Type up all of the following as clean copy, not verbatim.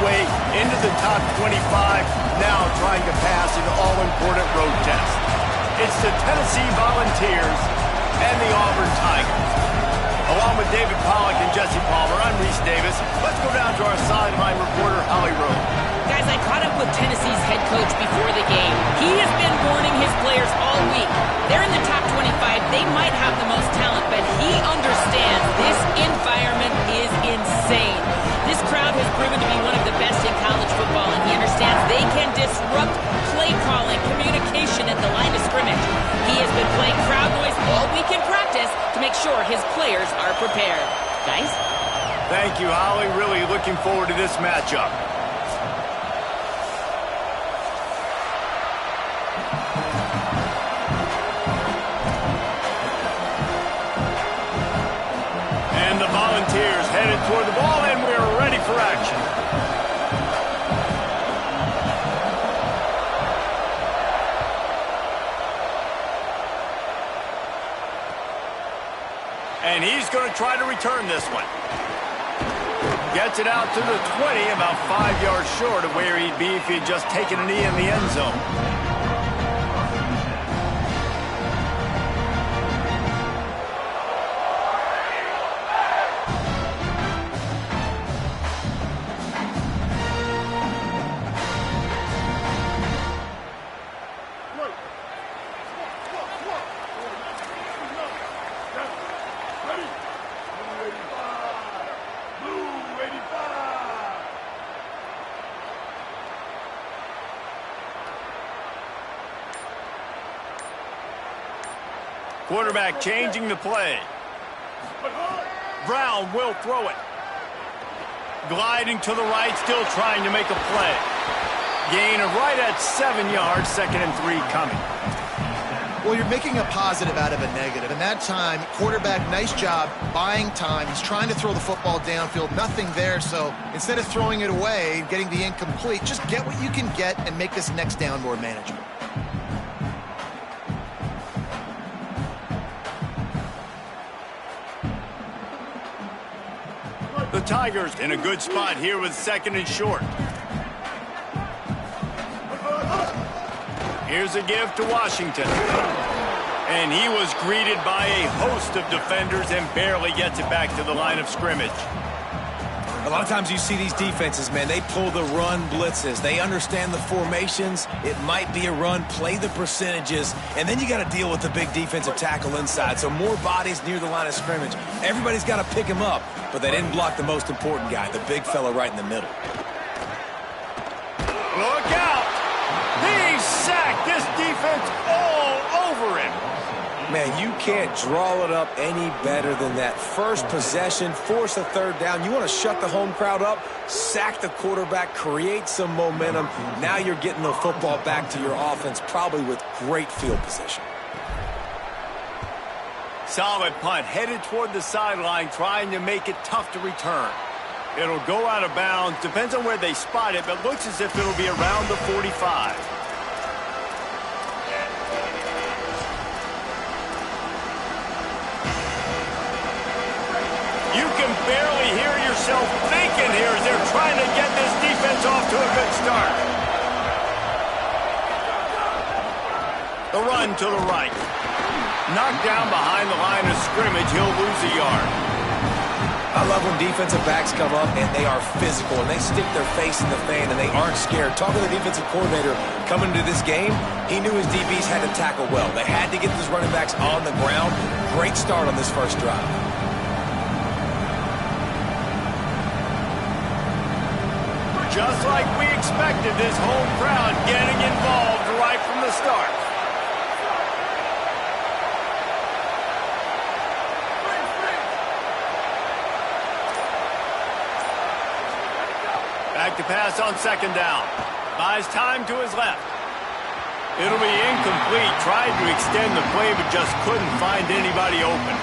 way into the top 25, now trying to pass an all-important road test. It's the Tennessee Volunteers and the Auburn Tigers. Along with David Pollack and Jesse Palmer, I'm Reese Davis. Let's go down to our sideline reporter, Holly Rowe. Guys, I caught up with Tennessee's head coach before the game. He has been warning his players all week. They're in the top 25. They might have the most talent, but he understands this environment is insane. This crowd has proven to be one of the best in college football, and he understands they can disrupt play calling, communication at the line of scrimmage. He has been playing crowd noise all week in practice to make sure his players are prepared. Guys? Thank you, Holly. Really looking forward to this matchup. And the Volunteers headed toward the ball, and we're ready for action. And he's going to try to return this one. Gets it out to the 20, about 5 yards short of where he'd be if he'd just taken a knee in the end zone. Quarterback changing the play. Brown will throw it. Gliding to the right, still trying to make a play. Gain of right at 7 yards, 2nd and 3 coming. Well, you're making a positive out of a negative. And that time, quarterback, nice job buying time. He's trying to throw the football downfield. Nothing there, so instead of throwing it away and getting the incomplete, just get what you can get and make this next down more manageable. The Tigers in a good spot here with 2nd and short. Here's a give to Washington. And he was greeted by a host of defenders and barely gets it back to the line of scrimmage. A lot of times you see these defenses, man, they pull the run blitzes. They understand the formations. It might be a run, play the percentages, and then you got to deal with the big defensive tackle inside. So more bodies near the line of scrimmage. Everybody's got to pick him up, but they didn't block the most important guy, the big fella right in the middle. Look out! He sacked this defense all over him. Man, you can't draw it up any better than that. First possession, force a 3rd down. You want to shut the home crowd up, sack the quarterback, create some momentum. Now you're getting the football back to your offense, probably with great field position. Solid punt, headed toward the sideline, trying to make it tough to return. It'll go out of bounds, depends on where they spot it, but looks as if it'll be around the 45. You can barely hear yourself thinking here as they're trying to get this defense off to a good start. The run to the right. Knocked down behind the line of scrimmage, he'll lose a yard. I love when defensive backs come up and they are physical and they stick their face in the fan and they aren't scared. Talking to the defensive coordinator coming into this game, he knew his DBs had to tackle well. They had to get those running backs on the ground. Great start on this first drive. Just like we expected, this home crowd getting involved right from the start. Back to pass on 2nd down. Buys time to his left. It'll be incomplete. Tried to extend the play, but just couldn't find anybody open.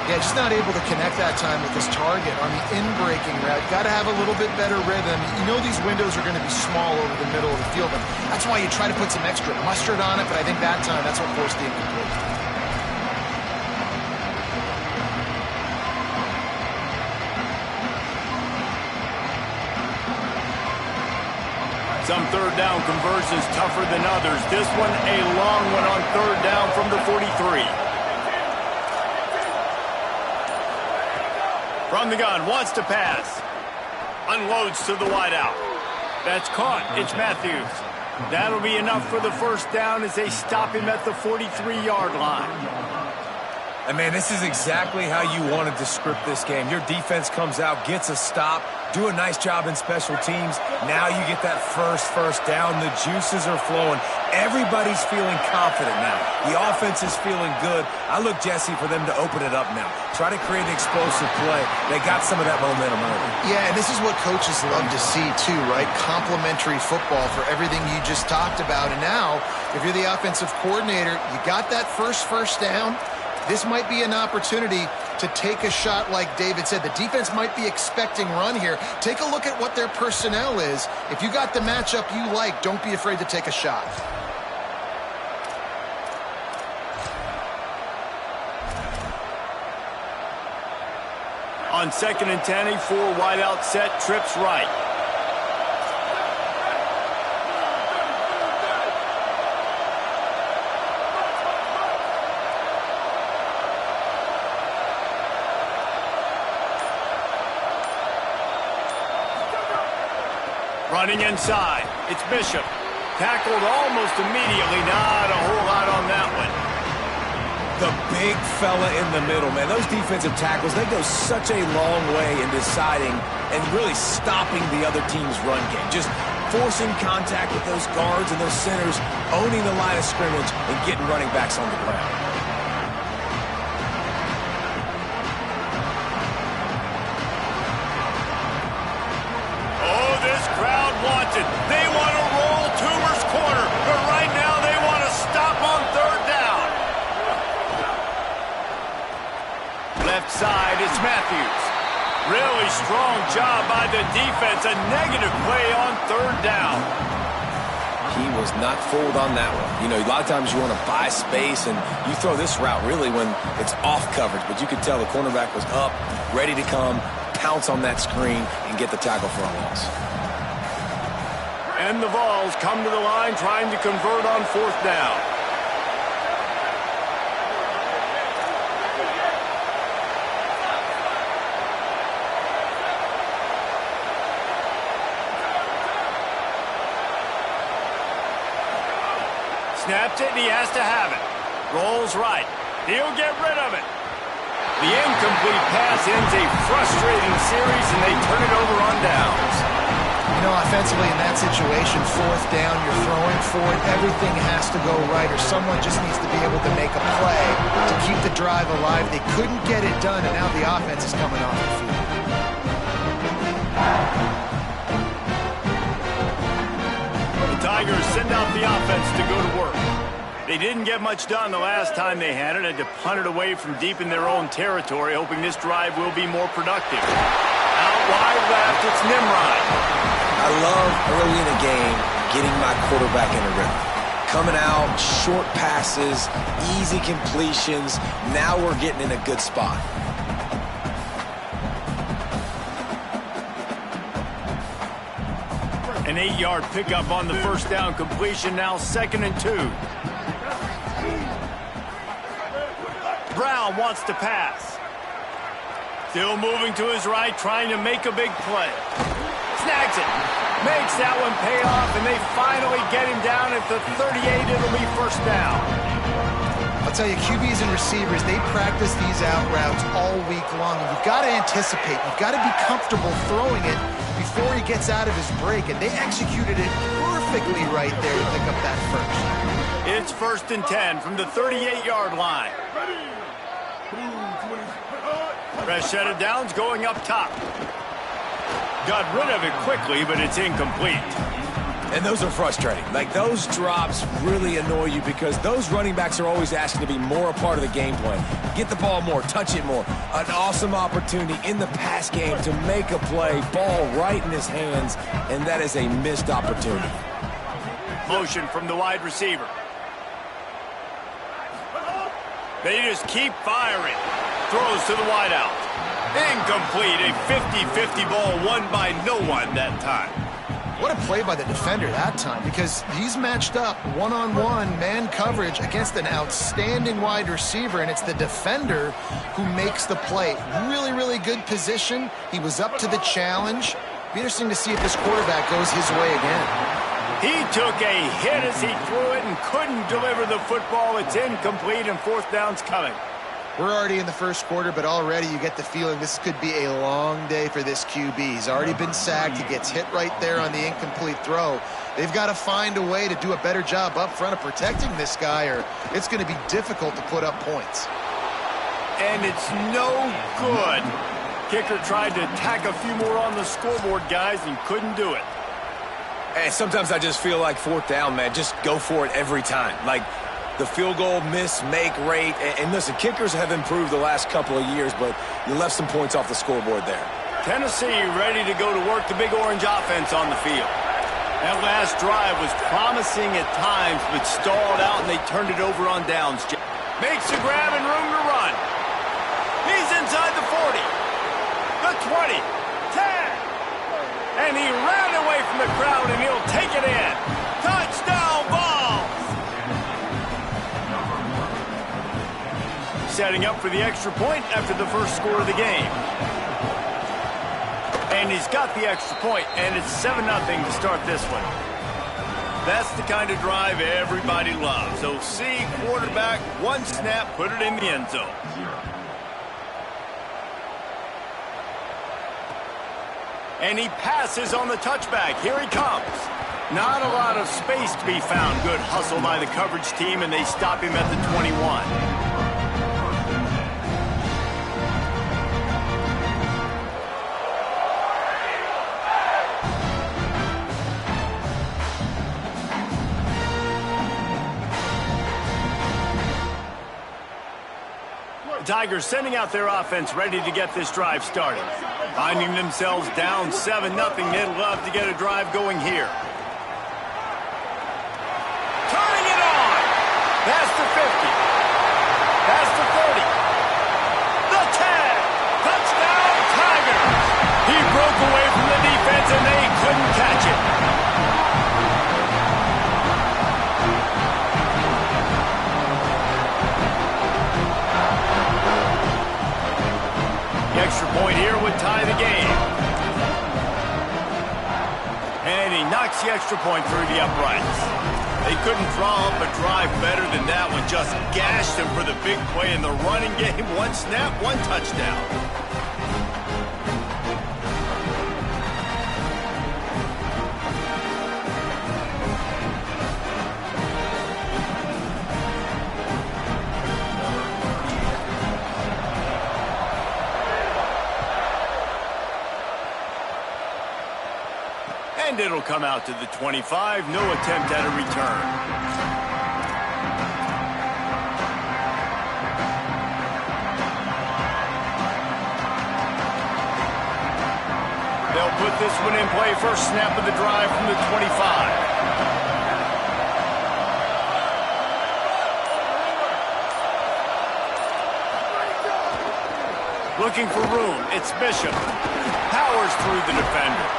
Yeah, just not able to connect that time with his target on the in-breaking route. Got to have a little bit better rhythm. You know these windows are going to be small over the middle of the field, but that's why you try to put some extra mustard on it, but I think that time that's what forced the incomplete. Some third down conversions tougher than others. This one a long one on third down from the 43. From the gun, wants to pass. Unloads to the wideout. That's caught. It's Matthews. That'll be enough for the first down as they stop him at the 43-yard line. And, man, this is exactly how you wanted to script this game. Your defense comes out, gets a stop, do a nice job in special teams. Now you get that first down. The juices are flowing. Everybody's feeling confident now. The offense is feeling good. I look, Jesse, for them to open it up now. Try to create an explosive play. They got some of that momentum early. Yeah, and this is what coaches love to see, too, right? Complementary football for everything you just talked about. And now, if you're the offensive coordinator, you got that first down. This might be an opportunity to take a shot like David said. The defense might be expecting run here. Take a look at what their personnel is. If you got the matchup you like, don't be afraid to take a shot. On 2nd and 10, a 4 wideout set, trips right. Running inside, it's Bishop. Tackled almost immediately, not a whole lot on that one. The big fella in the middle, man. Those defensive tackles, they go such a long way in deciding and really stopping the other team's run game. Just forcing contact with those guards and those centers, owning the line of scrimmage, and getting running backs on the ground. They want to roll Toomer's corner, but right now they want to stop on third down. Left side, it's Matthews. Really strong job by the defense. A negative play on third down. He was not fooled on that one. You know, a lot of times you want to buy space, and you throw this route really when it's off coverage, but you could tell the cornerback was up, ready to come, pounce on that screen, and get the tackle for a loss. And the Vols come to the line trying to convert on 4th down. Snaps it, and he has to have it. Rolls right. He'll get rid of it. The incomplete pass ends a frustrating series, and they turn it over on downs. You know, offensively in that situation, 4th down, you're throwing for it. Everything has to go right, or someone just needs to be able to make a play to keep the drive alive. They couldn't get it done, and now the offense is coming off the field. The Tigers send out the offense to go to work. They didn't get much done the last time they had it. Had to punt it away from deep in their own territory, hoping this drive will be more productive. Out wide left, it's Nimrod. I love early in a game getting my quarterback in a rhythm. Coming out, short passes, easy completions. Now we're getting in a good spot. An 8-yard pickup on the first down completion, now 2nd and 2. Brown wants to pass. Still moving to his right, trying to make a big play. Snags it. Makes that one pay off, and they finally get him down at the 38. It'll be first down. I'll tell you, QBs and receivers, they practice these out routes all week long. And you've got to anticipate. You've got to be comfortable throwing it before he gets out of his break. And they executed it perfectly right there to pick up that first. It's 1st and 10 from the 38-yard line. Fresh set of downs going up top. Got rid of it quickly, but it's incomplete. And those are frustrating. Like, those drops really annoy you because those running backs are always asking to be more a part of the game plan. Get the ball more, touch it more. An awesome opportunity in the pass game to make a play, ball right in his hands, and that is a missed opportunity. Motion from the wide receiver. They just keep firing. Throws to the wideout. Incomplete. A 50-50 ball won by no one that time. What a play by the defender that time, because he's matched up one-on-one man coverage against an outstanding wide receiver, and it's the defender who makes the play. Really, really good position. He was up to the challenge. Be interesting to see if this quarterback goes his way again. He took a hit as he threw it and couldn't deliver the football. It's incomplete, and fourth down's coming. We're already in the first quarter, but already you get the feeling this could be a long day for this QB. He's already been sacked. He gets hit right there on the incomplete throw. They've got to find a way to do a better job up front of protecting this guy, or it's going to be difficult to put up points. And it's no good. Kicker tried to tack a few more on the scoreboard, guys, and couldn't do it. Hey, sometimes I just feel like fourth down, man. Just go for it every time. Like, the field goal miss-make rate. And listen, kickers have improved the last couple of years, but you left some points off the scoreboard there. Tennessee ready to go to work, the big orange offense on the field. That last drive was promising at times, but stalled out, and they turned it over on downs. Makes the grab and room to run. He's inside the 40, the 20, 10. And he ran away from the crowd, and he'll take it in. Touchdown ball! Setting up for the extra point after the first score of the game. And he's got the extra point, and it's 7-0 to start this one. That's the kind of drive everybody loves. So see, quarterback, one snap, put it in the end zone. And he passes on the touchback. Here he comes. Not a lot of space to be found. Good hustle by the coverage team, and they stop him at the 21. The Tigers sending out their offense ready to get this drive started. Finding themselves down 7-0, they'd love to get a drive going here. Turning it on! Past the 50. Past the 30. The 10. Touchdown, Tigers! He broke away from the defense and they couldn't catch it. The extra point here would tie the game. And he knocks the extra point through the uprights. They couldn't draw up a drive better than that one. Just gashed him for the big play in the running game. One snap, one touchdown. And it'll come out to the 25. No attempt at a return. They'll put this one in play. First snap of the drive from the 25. Looking for room. It's Bishop. Powers through the defender.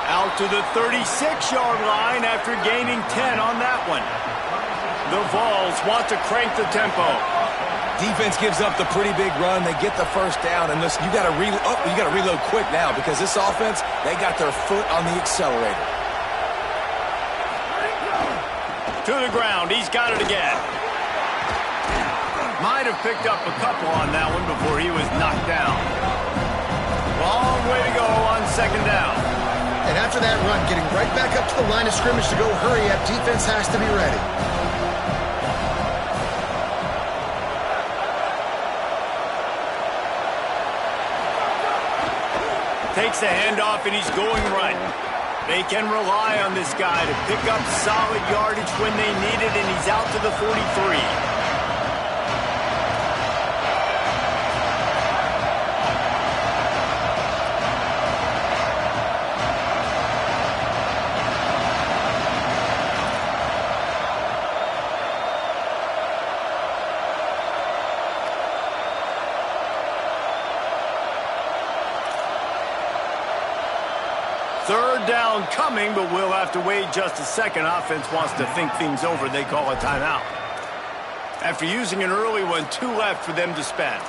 Out to the 36-yard line after gaining 10 on that one. The Vols want to crank the tempo. Defense gives up the pretty big run. They get the first down, and listen, you got to reload quick now because this offense, they got their foot on the accelerator. To the ground. He's got it again. Might have picked up a couple on that one before he was knocked down. Long way to go on second down. And after that run, getting right back up to the line of scrimmage to go hurry up, defense has to be ready. Takes the handoff, and he's going right. They can rely on this guy to pick up solid yardage when they need it, and he's out to the 43. Third down coming, but we'll have to wait just a second. Offense wants to think things over. They call a timeout. After using an early one, 2 left for them to spend.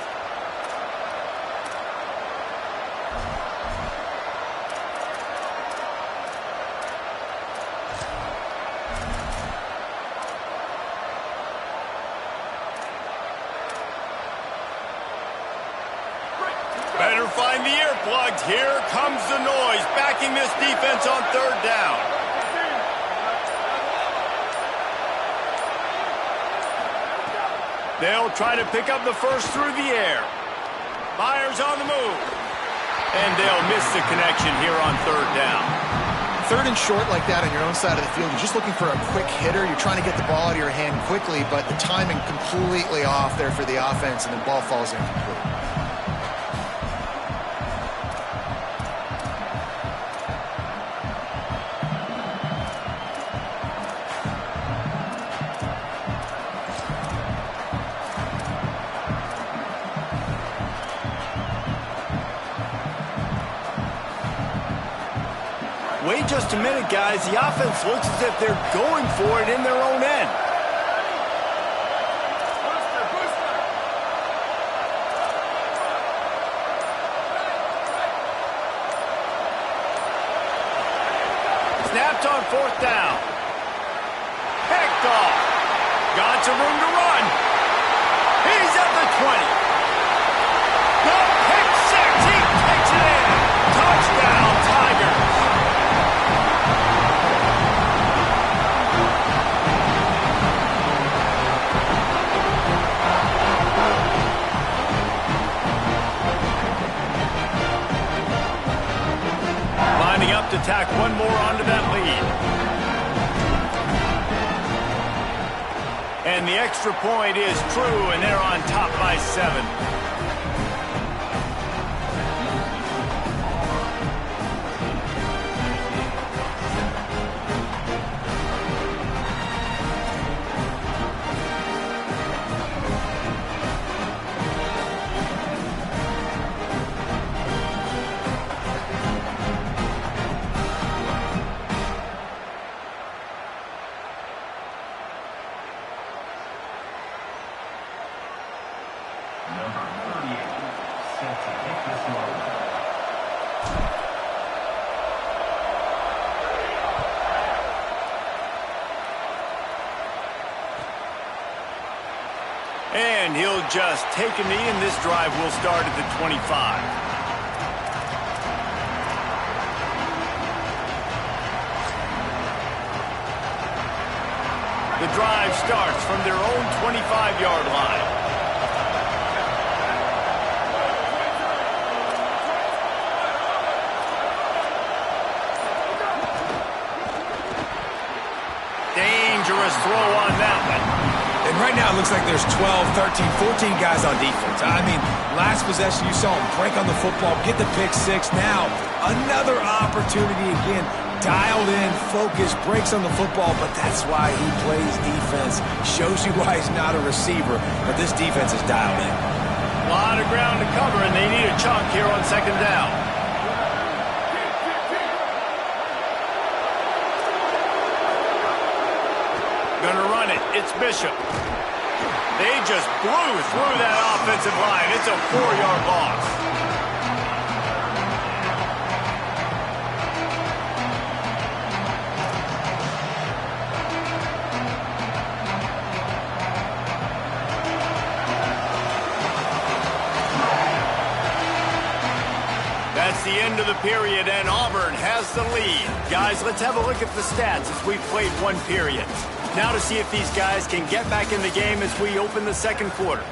Better find the earplugs. Here comes the noise, backing this defense on 3rd down. They'll try to pick up the first through the air. Myers on the move. And they'll miss the connection here on 3rd down. 3rd and short like that on your own side of the field, you're just looking for a quick hitter. You're trying to get the ball out of your hand quickly, but the timing completely off there for the offense, and the ball falls incomplete. Wait just a minute, guys. The offense looks as if they're going for it in their own end. Snapped on 4th down. Picked off. Got some room to run. He's at the 20. No, pick 6. He kicks it in. Touchdown, Tigers. Lining up to tack one more onto that lead. And the extra point is true, and they're on top by 7. And he'll just take a knee, and this drive will start at the 25. The drive starts from their own 25-yard line. Dangerous throw on that one. And right now, it looks like there's 12, 13, 14 guys on defense. I mean, last possession, you saw him break on the football, get the pick 6. Now, another opportunity again. Dialed in, focused, breaks on the football, but that's why he plays defense. Shows you why he's not a receiver, but this defense is dialed in. A lot of ground to cover, and they need a chunk here on 2nd down. Gonna run it. It's Bishop. They just blew through that offensive line. It's a 4-yard loss. That's the end of the period, and Auburn has the lead. Guys, let's have a look at the stats as we've played 1 period. Now to see if these guys can get back in the game as we open the 2nd quarter.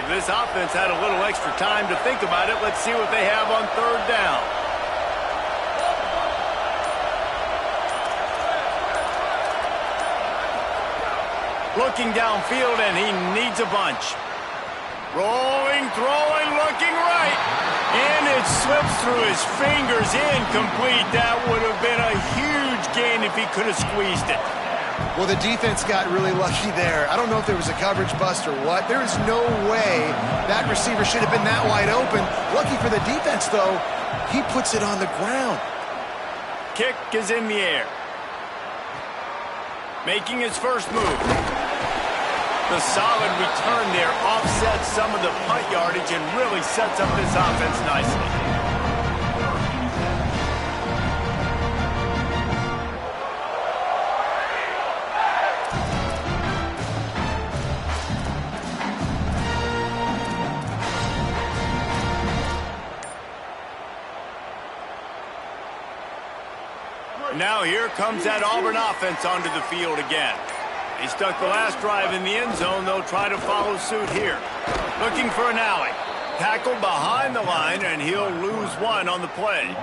This offense had a little extra time to think about it. Let's see what they have on 3rd down. Looking downfield, and he needs a bunch. Rolling, throwing, looking right. And it slips through his fingers. Incomplete. That would have been a huge gain if he could have squeezed it. Well, the defense got really lucky there. I don't know if there was a coverage bust or what. There is no way that receiver should have been that wide open. Lucky for the defense, though, he puts it on the ground. Kick is in the air. Making his first move. The solid return there offsets some of the punt yardage and really sets up this offense nicely. Now here comes that Auburn offense onto the field again. He stuck the last drive in the end zone. They'll try to follow suit here. Looking for an alley. Tackled behind the line, and he'll lose one on the play.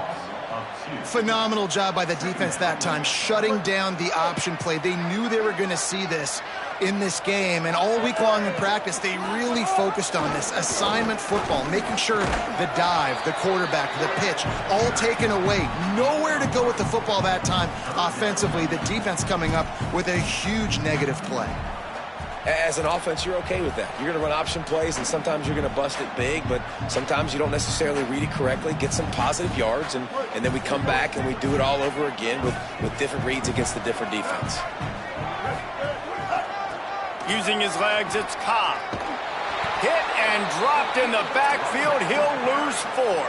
Phenomenal job by the defense that time, shutting down the option play. They knew they were going to see this in this game, and all week long in practice, they really focused on this assignment football, making sure the dive, the quarterback, the pitch, all taken away. Nowhere to go with the football that time offensively. The defense coming up with a huge negative play. As an offense, you're okay with that. You're going to run option plays, and sometimes you're going to bust it big, but sometimes you don't necessarily read it correctly, get some positive yards, and then we come back and we do it all over again with different reads against the different defense. Using his legs, it's Cobb. Hit and dropped in the backfield. He'll lose 4.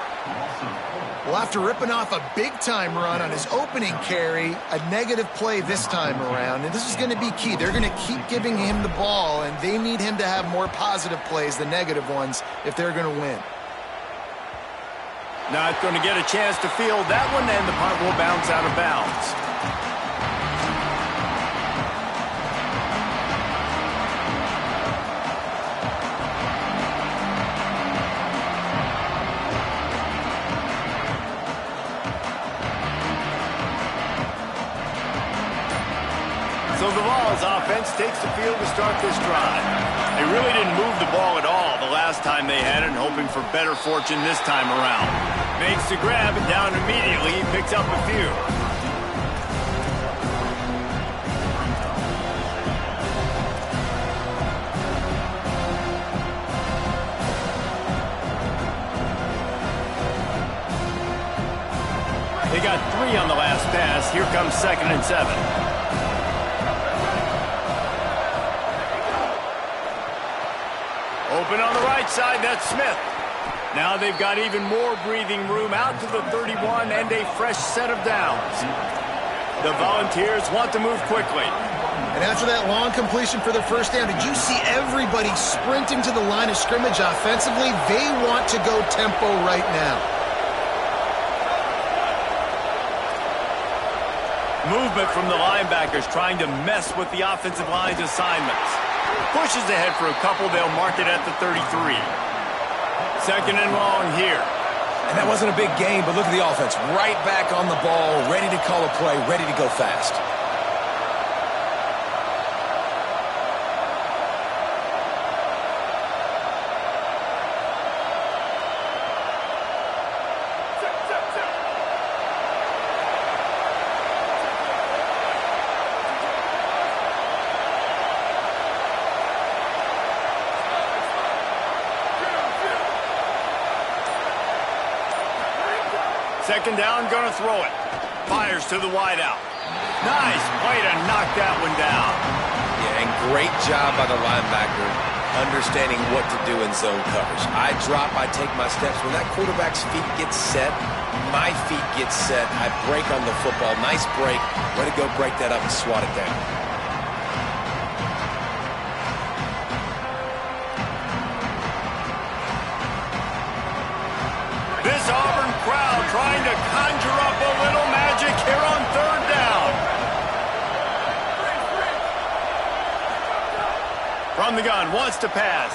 Well, after ripping off a big-time run on his opening carry, a negative play this time around, and this is going to be key. They're going to keep giving him the ball, and they need him to have more positive plays than negative ones if they're going to win. Not going to get a chance to field that one, and the punt will bounce out of bounds. So the Vols offense takes the field to start this drive. They really didn't move the ball at all the last time they had it, hoping for better fortune this time around. Makes the grab and down immediately. He picks up a few. They got 3 on the last pass. Here comes 2nd and 7. Open on the right side, that's Smith. Now they've got even more breathing room out to the 31 and a fresh set of downs. The Volunteers want to move quickly. And after that long completion for the first down, did you see everybody sprinting to the line of scrimmage offensively? They want to go tempo right now. Movement from the linebackers trying to mess with the offensive line's assignments. Pushes ahead for a couple. They'll mark it at the 33. 2nd and long here. And that wasn't a big game, but look at the offense. Right back on the ball, ready to call a play, ready to go fast. Second down, gonna throw it. Fires to the wideout. Nice play to knock that one down. Yeah, and great job by the linebacker understanding what to do in zone coverage. I drop, I take my steps. When that quarterback's feet get set, my feet get set. I break on the football. Nice break. Way to go break that up and swat it down. This Auburn crowd trying to conjure up a little magic here on 3rd down. From the gun, wants to pass.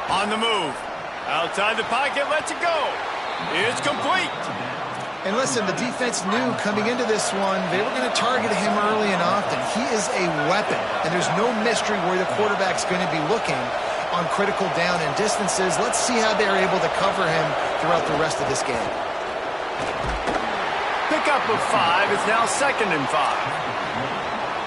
On the move. Outside the pocket, lets it go. It's complete. And listen, the defense knew coming into this one, they were going to target him early and often. He is a weapon, and there's no mystery where the quarterback's going to be looking on critical down and distances. Let's see how they're able to cover him throughout the rest of this game. Pickup of 5 is now 2nd and 5.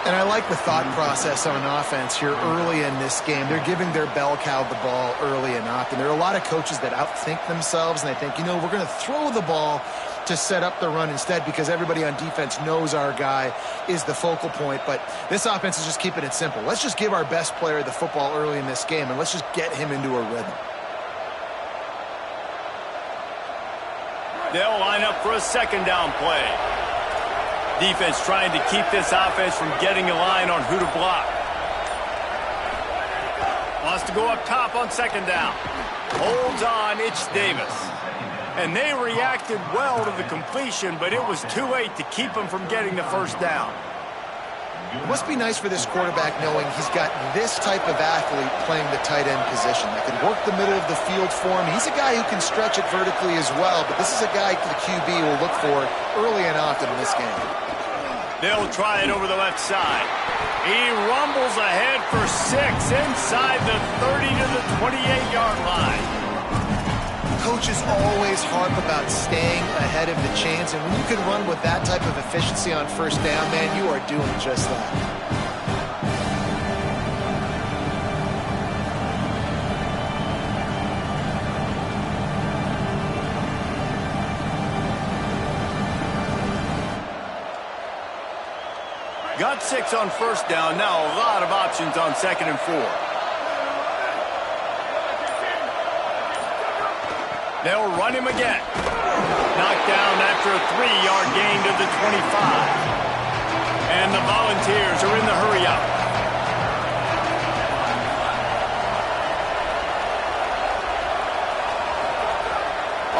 And I like the thought process on offense here early in this game. They're giving their bell cow the ball early and often. There are a lot of coaches that outthink themselves, and they think, you know, we're going to throw the ball to set up the run instead because everybody on defense knows our guy is the focal point. But this offense is just keeping it simple. Let's just give our best player the football early in this game, and let's just get him into a rhythm. They'll line up for a 2nd down play. Defense trying to keep this offense from getting a line on who to block. Wants to go up top on 2nd down. Holds on, it's Davis. And they reacted well to the completion, but it was too late to keep them from getting the 1st down. It must be nice for this quarterback knowing he's got this type of athlete playing the tight end position that can work the middle of the field for him. He's a guy who can stretch it vertically as well, but this is a guy the QB will look for early and often in this game. They'll try it over the left side. He rumbles ahead for 6 inside the 30 to the 28-yard line. Coaches always harp about staying ahead of the chains, and when you can run with that type of efficiency on 1st down, man, you are doing just that. Got 6 on 1st down. Now a lot of options on 2nd and 4. They'll run him again. Knocked down after a 3-yard gain to the 25. And the Volunteers are in the hurry up.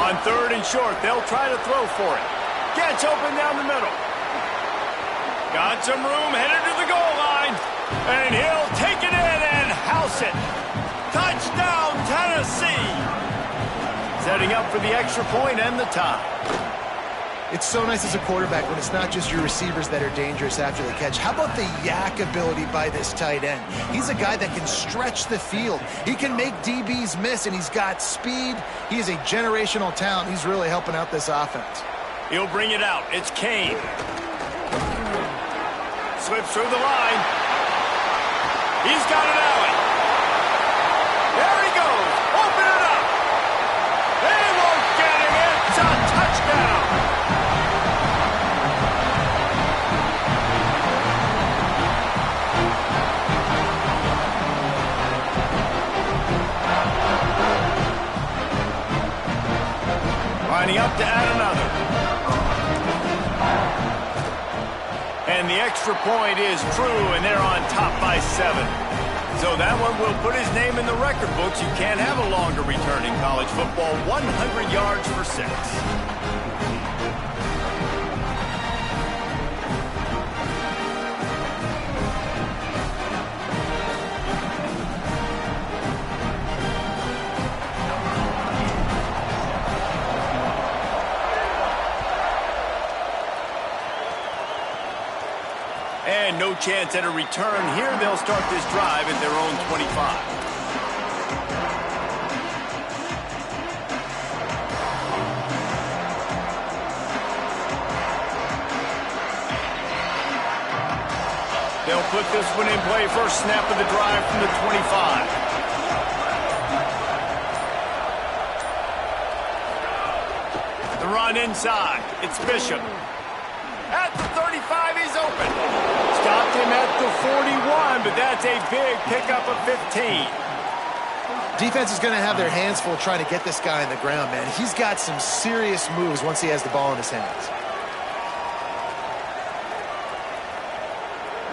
On 3rd and short, they'll try to throw for it. Gets open down the middle. Got some room, headed to the goal line. And he'll take it in and house it. Touchdown, Tennessee. Setting up for the extra point and the tie. It's so nice as a quarterback when it's not just your receivers that are dangerous after the catch. How about the yak ability by this tight end? He's a guy that can stretch the field. He can make DBs miss, and he's got speed. He is a generational talent. He's really helping out this offense. He'll bring it out. It's Kane. Slips through the line. He's got an alley. There he goes. Open it up. They won't get him. It's a touchdown. Lining up to add another. And the extra point is true, and they're on top by 7. So that one will put his name in the record books. You can't have a longer return in college football. 100 yards for 6. And no chance at a return here. They'll start this drive at their own 25. They'll put this one in play. First snap of the drive from the 25. The run inside. It's Bishop. At the 35, he's open. Stopped him at the 41, but that's a big pickup of 15. Defense is going to have their hands full trying to get this guy on the ground, man. He's got some serious moves once he has the ball in his hands.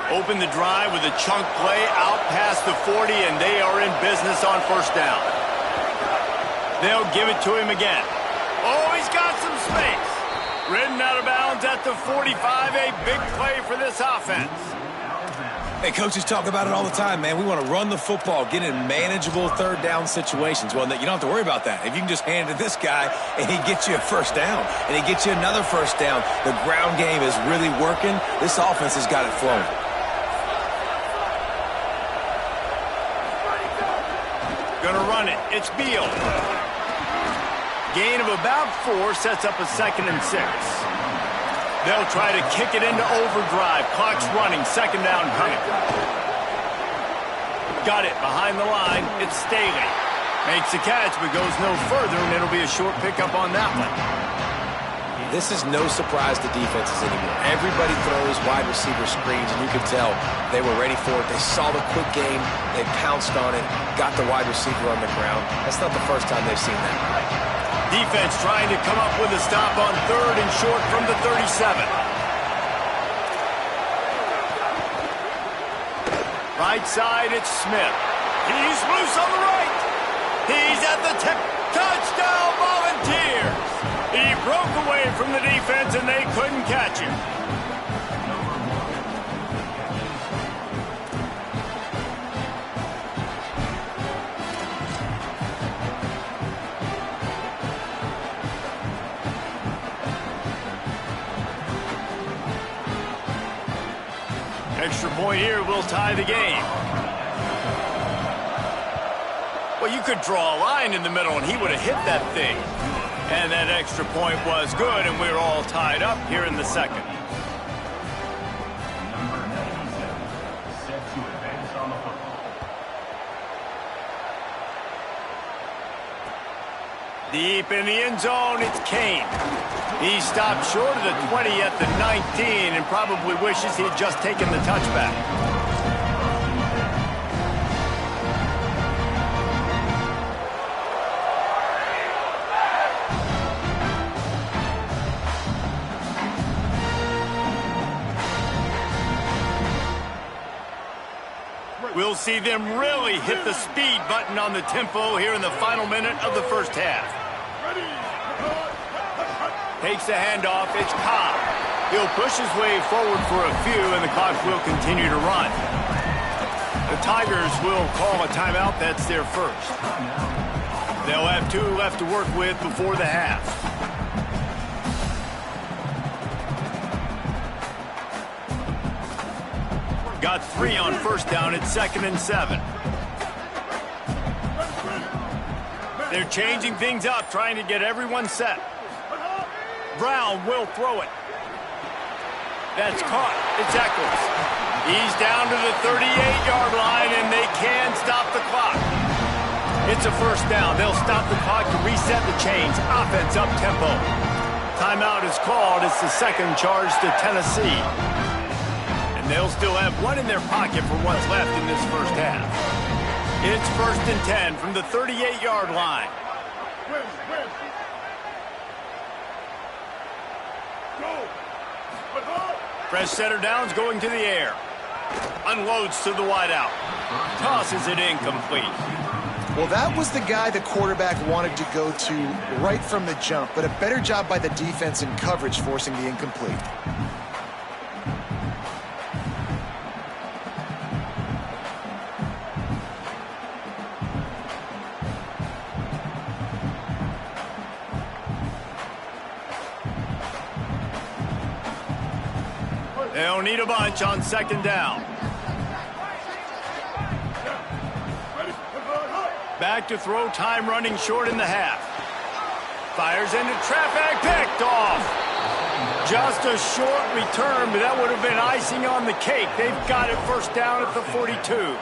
Open the drive with a chunk play out past the 40, and they are in business on 1st down. They'll give it to him again. Oh, he's got some space. Ridden out of bounds at the 45, a big play for this offense. Hey, coaches talk about it all the time, man. We want to run the football, get in manageable third down situations. Well, you don't have to worry about that. If you can just hand it to this guy and he gets you a first down and he gets you another first down, the ground game is really working. This offense has got it flowing. Gonna run it. It's Phill. Gain of about 4 sets up a 2nd and 6. They'll try to kick it into overdrive. Clock's running. 2nd down coming. Got it behind the line. It's Staley. Makes the catch, but goes no further, and it'll be a short pickup on that one. This is no surprise to defenses anymore. Everybody throws wide receiver screens, and you can tell they were ready for it. They saw the quick game. They pounced on it, got the wide receiver on the ground. That's not the first time they've seen that. Defense trying to come up with a stop on 3rd and short from the 37. Right side, it's Smith. He's loose on the right. He's at the tip. Touchdown, Volunteers. He broke away from the defense, and they couldn't catch him. Extra point here will tie the game. Well, you could draw a line in the middle, and he would have hit that thing. And that extra point was good, and we're all tied up here in the 2nd. Deep in the end zone, it's Kane. He stopped short of the 20 at the 19 and probably wishes he had just taken the touchback. We'll see them really hit the speed button on the tempo here in the final minute of the first half. Takes the handoff. It's Cobb. He'll push his way forward for a few, and the clock will continue to run. The Tigers will call a timeout. That's their first. They'll have 2 left to work with before the half. Got 3 on first down. It's 2nd and 7. They're changing things up, trying to get everyone set. Brown will throw it. That's caught. It's Eccles. He's down to the 38-yard line, and they can stop the clock. It's a first down. They'll stop the clock to reset the chains. Offense up-tempo. Timeout is called. It's the 2nd charge to Tennessee. And they'll still have 1 in their pocket for what's left in this first half. It's 1st and 10 from the 38-yard line. Fresh setter downs going to the air. Unloads to the wideout. Tosses it incomplete. Well, that was the guy the quarterback wanted to go to right from the jump, but a better job by the defense in coverage forcing the incomplete. They'll need a bunch on 2nd down. Back to throw, time running short in the half. Fires into traffic, picked off. Just a short return, but that would have been icing on the cake. They've got it first down at the 42.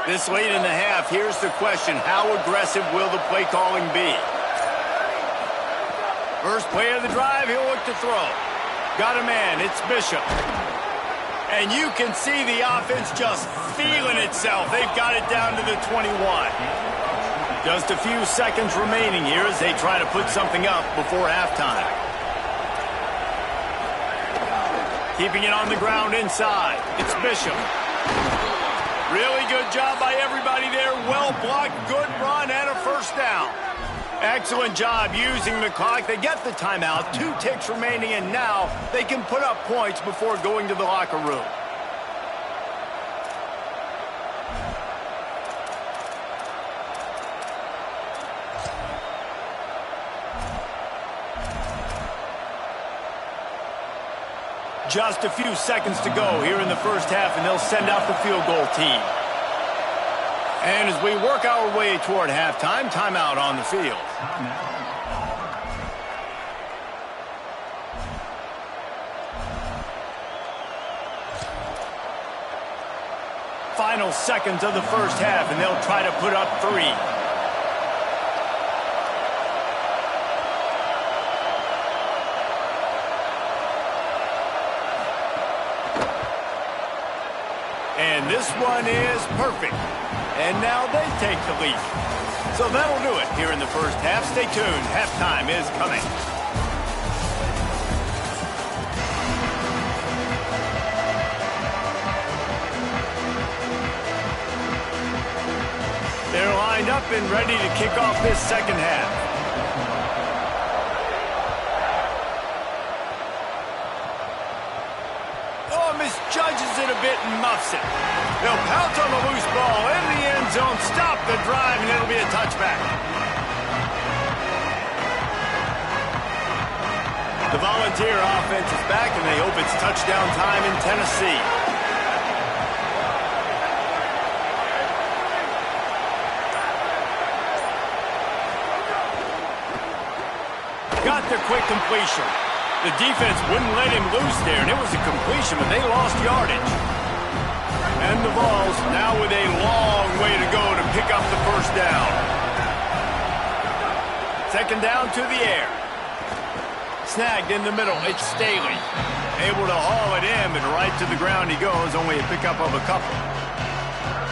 This late in the half, here's the question. How aggressive will the play calling be? First play of the drive, he'll look to throw. Got a man, it's Bishop. And you can see the offense just feeling itself. They've got it down to the 21. Just a few seconds remaining here as they try to put something up before halftime. Keeping it on the ground inside, it's Bishop. Really good job by everybody there. Well blocked, good run, and a first down. Excellent job using the clock. They get the timeout, 2 ticks remaining, and now they can put up points before going to the locker room. Just a few seconds to go here in the first half, and they'll send out the field goal team. And as we work our way toward halftime, timeout on the field. Final seconds of the first half, and they'll try to put up 3. And this one is perfect. And now they take the lead. So that'll do it here in the first half. Stay tuned. Halftime is coming. They're lined up and ready to kick off this second half. Misjudges it a bit and muffs it. They'll pounce on the loose ball in the end zone, stop the drive, and it'll be a touchback. The Volunteer offense is back, and they hope it's touchdown time in Tennessee. Got the quick completion. The defense wouldn't let him loose there, and it was a completion, but they lost yardage. And the Vols now with a long way to go to pick up the first down. Second down to the air. Snagged in the middle, it's Staley. Able to haul it in, but right to the ground he goes, only a pickup of a couple.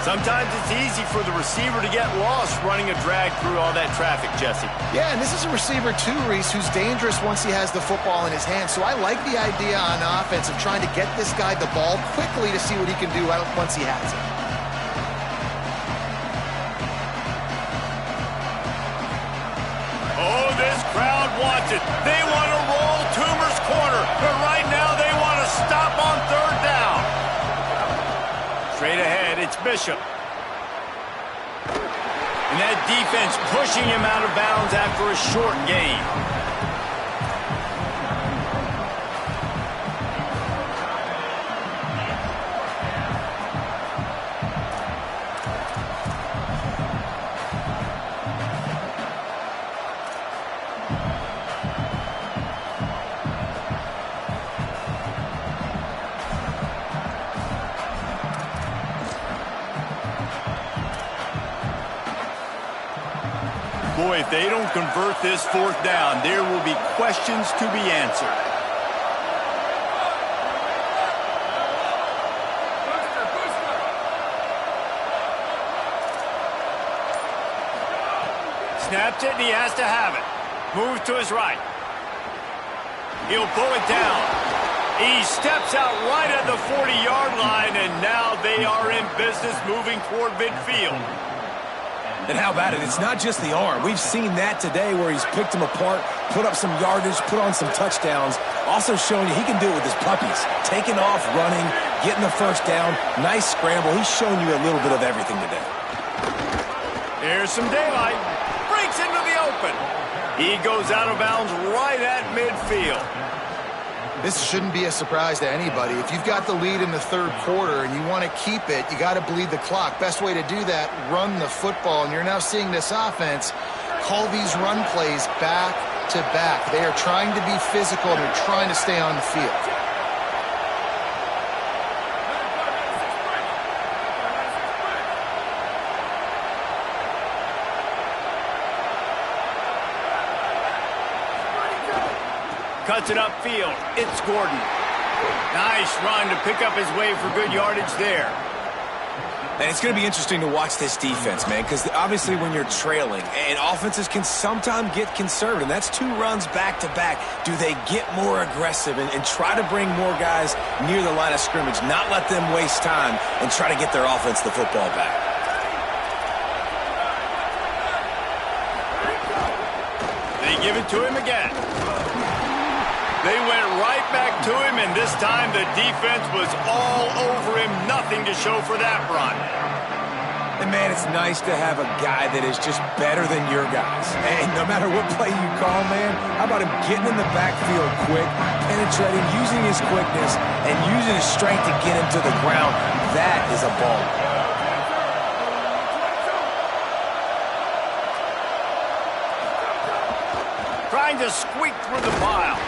Sometimes it's easy for the receiver to get lost running a drag through all that traffic, Jesse. Yeah, and this is a receiver too, Reese, who's dangerous once he has the football in his hand. So I like the idea on offense of trying to get this guy the ball quickly to see what he can do once he has it. Oh, this crowd wants it. They want to roll Toomer's corner, but right now they want to stop on third down. Straight ahead, it's Bishop. And that defense pushing him out of bounds after a short gain. Boy, if they don't convert this fourth down, there will be questions to be answered. Snaps it, and he has to have it. Moves to his right. He'll pull it down. He steps out right at the 40-yard line, and now they are in business moving toward midfield. And how about it? It's not just the arm. We've seen that today where he's picked them apart, put up some yardage, put on some touchdowns. Also showing you he can do it with his puppies. Taking off, running, getting the first down. Nice scramble. He's shown you a little bit of everything today. Here's some daylight. Breaks into the open. He goes out of bounds right at midfield. This shouldn't be a surprise to anybody. If you've got the lead in the third quarter and you want to keep it, you got to bleed the clock. Best way to do that, run the football. And you're now seeing this offense call these run plays back to back. They are trying to be physical and they're trying to stay on the field. Cuts it upfield. It's Gordon. Nice run to pick up his way for good yardage there. And it's going to be interesting to watch this defense, man, because obviously when you're trailing, and offenses can sometimes get conservative, and that's 2 runs back-to-back. Do they get more aggressive and try to bring more guys near the line of scrimmage, not let them waste time, and try to get their offense the football back? They give it to him again. They went right back to him, and this time the defense was all over him. Nothing to show for that run. And, man, it's nice to have a guy that is just better than your guys. And no matter what play you call, man, how about him getting in the backfield quick, penetrating, using his quickness, and using his strength to get him to the ground. That is a ball. Trying to squeak through the pile.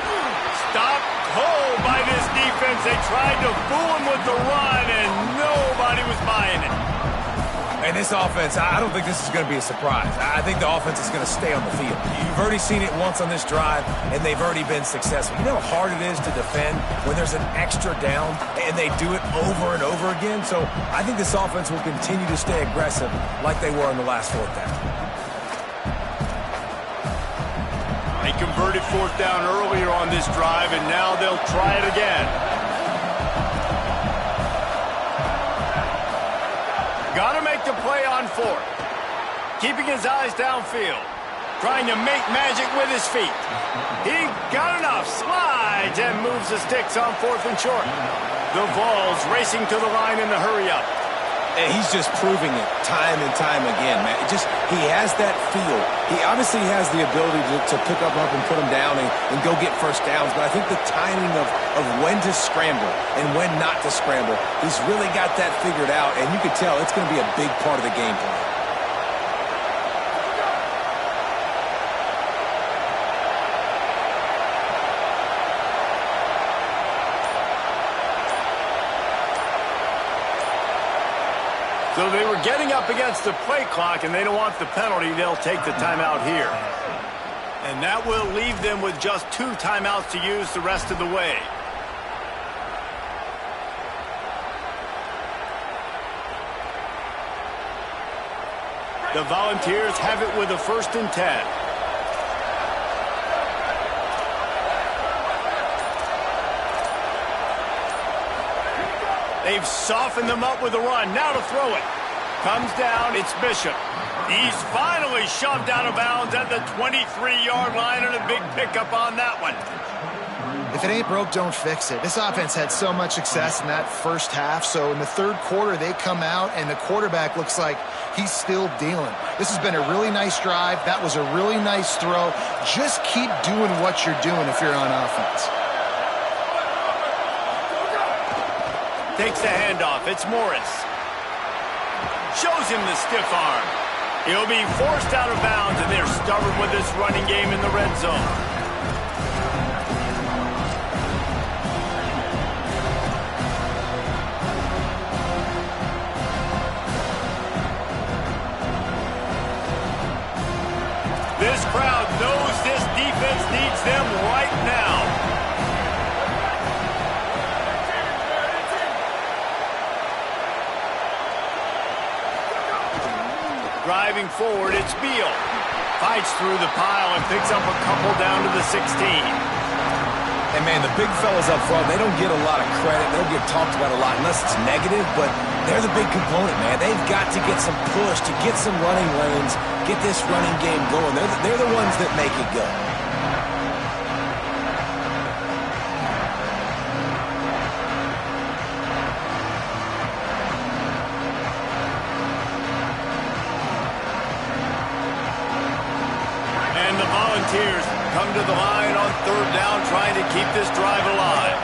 Stopped cold by this defense. They tried to fool him with the run, and nobody was buying it. And this offense, I don't think this is going to be a surprise. I think the offense is going to stay on the field. You've already seen it once on this drive, and they've already been successful. You know how hard it is to defend when there's an extra down, and they do it over and over again? So I think this offense will continue to stay aggressive like they were on the last 4th down. They converted 4th down earlier on this drive, and now they'll try it again. Got to make the play on 4th. Keeping his eyes downfield. Trying to make magic with his feet. He got enough. Slides and moves the sticks on 4th and short. The Vols racing to the line in the hurry-up. And he's just proving it time and time again, man. He has that feel. He obviously has the ability to pick up and put him down and go get first downs. But I think the timing of when to scramble and when not to scramble, he's really got that figured out. And you can tell it's going to be a big part of the game plan. So they were getting up against the play clock, and they don't want the penalty. They'll take the timeout here. And that will leave them with just 2 timeouts to use the rest of the way. The Volunteers have it with a 1st and 10. They've softened them up with a run. Now to throw it. Comes down. It's Bishop. He's finally shoved out of bounds at the 23-yard line, and a big pickup on that one. If it ain't broke, don't fix it. This offense had so much success in that first half, so in the 3rd quarter, they come out, and the quarterback looks like he's still dealing. This has been a really nice drive. That was a really nice throw. Just keep doing what you're doing if you're on offense. Takes the handoff. It's Morris. Shows him the stiff arm. He'll be forced out of bounds, and they're stubborn with this running game in the red zone. This crowd knows this defense needs them right now. Driving forward, it's Phill. Fights through the pile and picks up a couple down to the 16. And, man, the big fellas up front, they don't get a lot of credit. They don't get talked about a lot unless it's negative, but they're the big component, man. They've got to get some push, to get some running lanes, get this running game going. They're the ones that make it go. Volunteers come to the line on 3rd down, trying to keep this drive alive.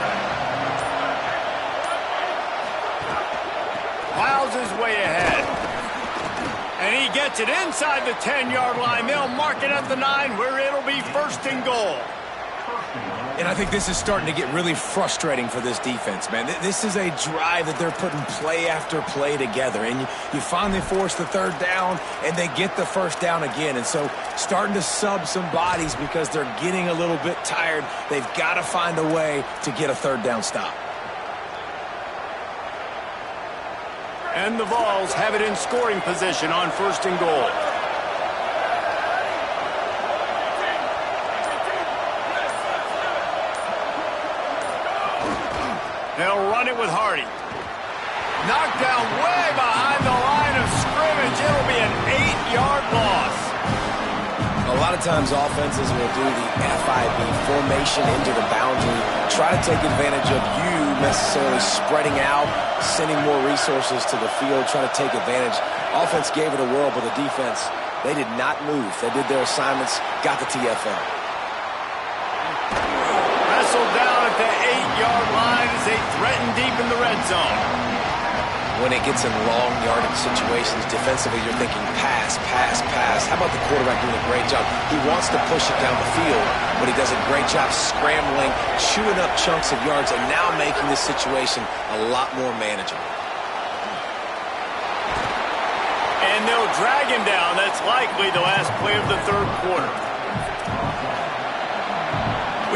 Piles his way ahead. And he gets it inside the 10-yard line. They'll mark it at the 9, where it'll be 1st and goal. And I think this is starting to get really frustrating for this defense, man. This is a drive that they're putting play after play together. And you finally force the 3rd down, and they get the 1st down again. And so starting to sub some bodies because they're getting a little bit tired. They've got to find a way to get a 3rd down stop. And the Vols have it in scoring position on 1st and goal. They'll run it with Hardy. Knocked down way behind the line of scrimmage. It'll be an 8-yard loss. A lot of times offenses will do the FIB formation into the boundary, try to take advantage of you necessarily spreading out, sending more resources to the field, trying to take advantage. Offense gave it a whirl, but the defense, they did not move. They did their assignments, got the TFL. Wrestled down at the 8-yard line as they threaten deep in the red zone. When it gets in long yardage situations, defensively, you're thinking pass, pass, pass. How about the quarterback doing a great job? He wants to push it down the field, but he does a great job scrambling, chewing up chunks of yards, and now making this situation a lot more manageable. And they'll drag him down. That's likely the last play of the 3rd quarter.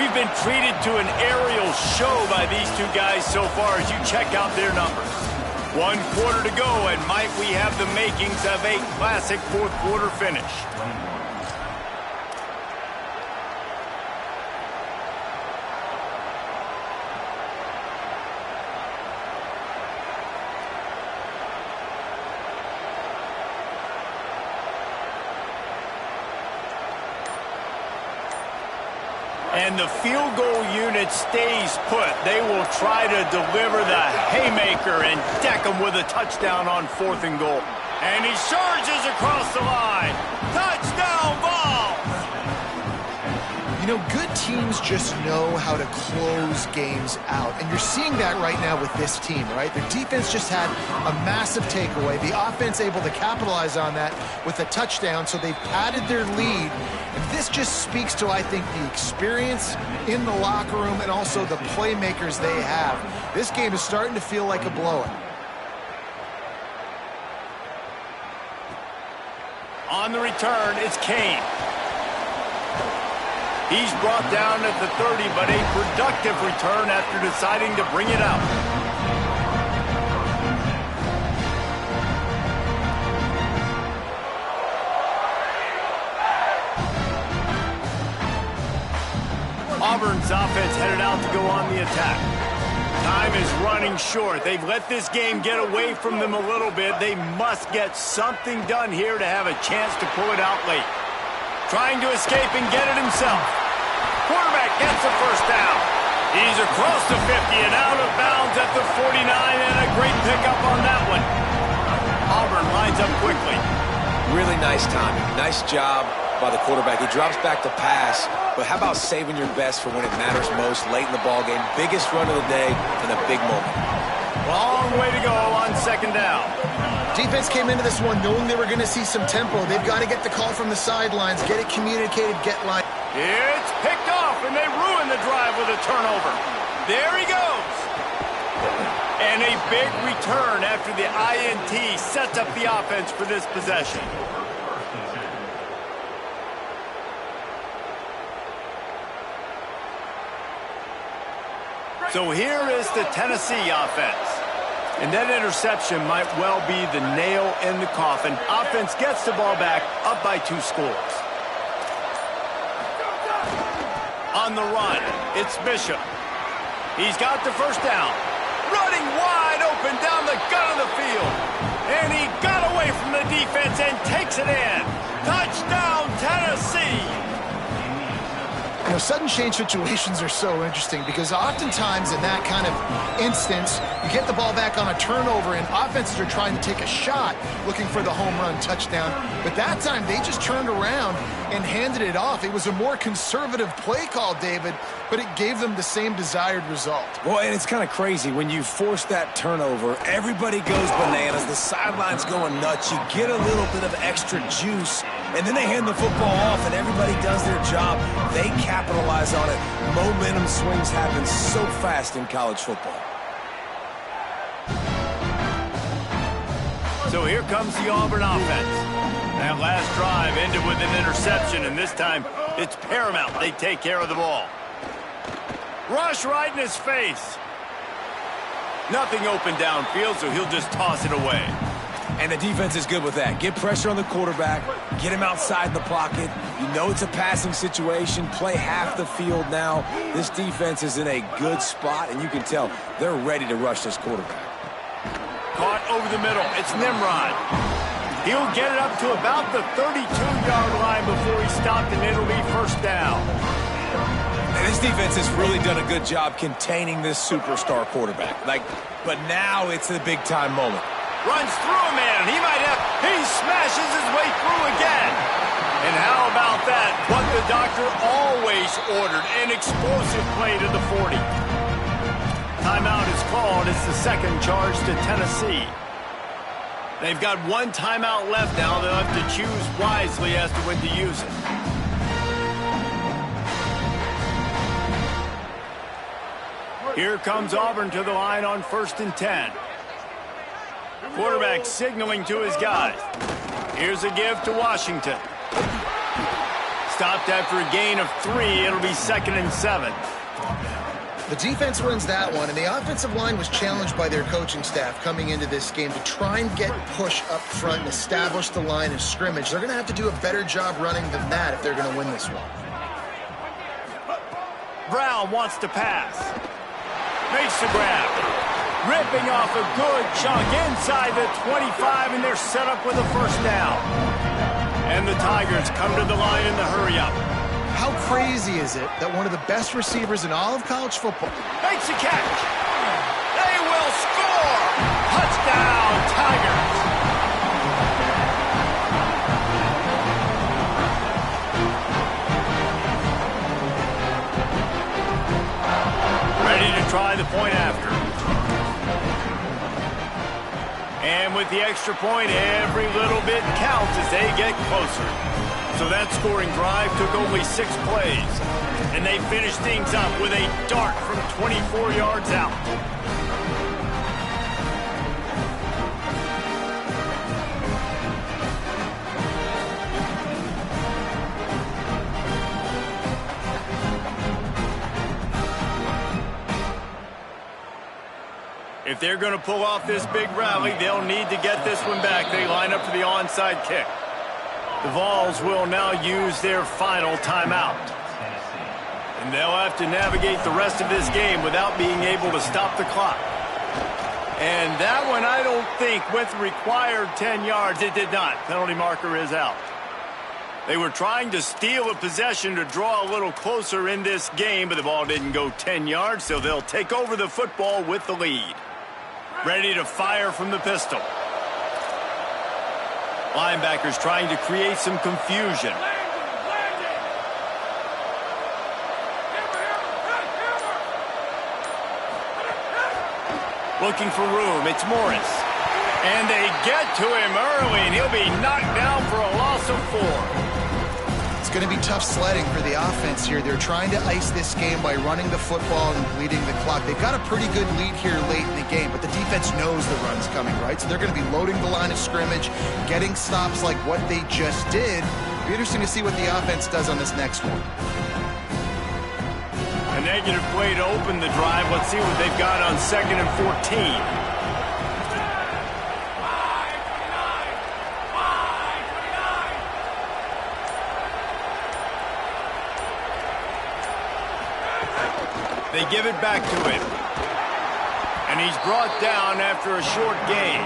We've been treated to an aerial show by these two guys so far as you check out their numbers. 1 quarter to go, and might we have the makings of a classic 4th quarter finish. And the field goal unit stays put. They will try to deliver the haymaker and deck them with a touchdown on 4th and goal. And he surges across the line. Touchdown, Vols! You know, good teams just know how to close games out. And you're seeing that right now with this team, right? Their defense just had a massive takeaway. The offense able to capitalize on that with a touchdown, so they've padded their lead. And this just speaks to, I think, the experience in the locker room and also the playmakers they have. This game is starting to feel like a blowout. On the return, it's Kane. He's brought down at the 30, but a productive return after deciding to bring it out. Auburn's offense headed out to go on the attack. Time is running short. They've let this game get away from them a little bit. They must get something done here to have a chance to pull it out late. Trying to escape and get it himself. Quarterback gets a 1st down. He's across the 50 and out of bounds at the 49, and a great pickup on that one. Auburn lines up quickly. Really nice timing. Nice job by the quarterback. He drops back to pass, but how about saving your best for when it matters most late in the ballgame? Biggest run of the day in a big moment. Long way to go on 2nd down. Defense came into this one knowing they were going to see some tempo. They've got to get the call from the sidelines, get it communicated, get line. It's picked off, and they ruin the drive with a turnover. There he goes. And a big return after the INT sets up the offense for this possession. So here is the Tennessee offense. And that interception might well be the nail in the coffin. Offense gets the ball back, up by 2 scores. On the run, it's Bishop. He's got the 1st down. Running wide open down the gut of the field. And he got away from the defense and takes it in. Touchdown, Tennessee! You know, sudden change situations are so interesting because oftentimes in that kind of instance, you get the ball back on a turnover and offenses are trying to take a shot looking for the home run touchdown. But that time, they just turned around and handed it off. It was a more conservative play call, David, but it gave them the same desired result. Well, and it's kind of crazy. When you force that turnover, everybody goes bananas. The sideline's going nuts. You get a little bit of extra juice, and then they hand the football off, and everybody does their job. They capitalize on it. Momentum swings happen so fast in college football. So here comes the Auburn offense. That last drive ended with an interception, and this time it's paramount they take care of the ball. Rush right in his face. Nothing open downfield, so he'll just toss it away. And the defense is good with that. Get pressure on the quarterback, get him outside the pocket. You know it's a passing situation. Play half the field now. This defense is in a good spot, and you can tell they're ready to rush this quarterback. Caught over the middle. It's Nimrod. He'll get it up to about the 32-yard line before he stopped, and it'll be first down. And this defense has really done a good job containing this superstar quarterback. But now it's a big-time moment. Runs through a man. He smashes his way through again. And how about that? What the doctor always ordered, an explosive play to the 40. Timeout is called. It's the second charge to Tennessee. They've got one timeout left now. They'll have to choose wisely as to when to use it. Here comes Auburn to the line on 1st and 10. Quarterback signaling to his guys. Here's a give to Washington. Stopped after a gain of 3. It'll be 2nd and 7. The defense wins that one, and the offensive line was challenged by their coaching staff coming into this game to try and get push up front and establish the line of scrimmage. They're going to have to do a better job running than that if they're going to win this one. Brown wants to pass. Makes the grab. Ripping off a good chunk inside the 25, and they're set up with a first down. And the Tigers come to the line in the hurry-up. How crazy is it that one of the best receivers in all of college football makes a catch? They will score! Touchdown, Tigers! Ready to try the point after. And with the extra point, every little bit counts as they get closer. So that scoring drive took only 6 plays. And they finished things up with a dart from 24 yards out. If they're going to pull off this big rally, they'll need to get this one back. They line up for the onside kick. The Vols will now use their final timeout. And they'll have to navigate the rest of this game without being able to stop the clock. And that one, I don't think, with required 10 yards, it did not. Penalty marker is out. They were trying to steal a possession to draw a little closer in this game, but the ball didn't go 10 yards, so they'll take over the football with the lead. Ready to fire from the pistol. Linebackers trying to create some confusion. Looking for room. It's Morris. And they get to him early, and he'll be knocked down for a loss of 4. It's going to be tough sledding for the offense here. They're trying to ice this game by running the football and bleeding the clock. They've got a pretty good lead here late in the game, but the defense knows the run's coming, right? So they're going to be loading the line of scrimmage, getting stops like what they just did. It'll be interesting to see what the offense does on this next one. A negative play to open the drive. Let's see what they've got on 2nd and 14. They give it back to him. And he's brought down after a short gain.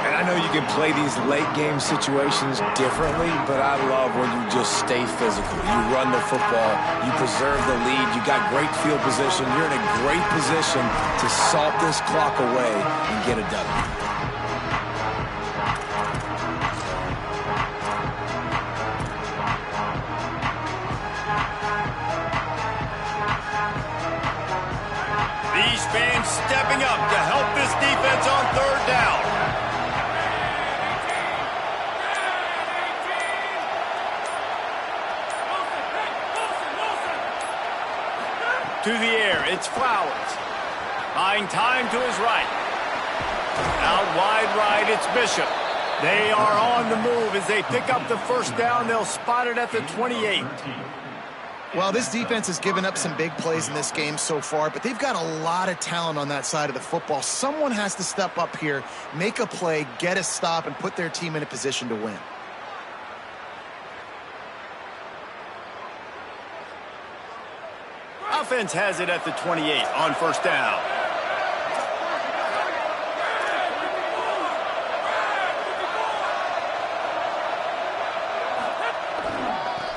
And I know you can play these late game situations differently, but I love when you just stay physical. You run the football, you preserve the lead, you got great field position. You're in a great position to salt this clock away and get a W. These fans stepping up to help this defense on 3rd down. To the air, it's Flowers. Buying time to his right. Out wide right, it's Bishop. They are on the move as they pick up the first down. They'll spot it at the 28. Well, this defense has given up some big plays in this game so far, but they've got a lot of talent on that side of the football. Someone has to step up here, make a play, get a stop, and put their team in a position to win. Offense has it at the 28 on first down.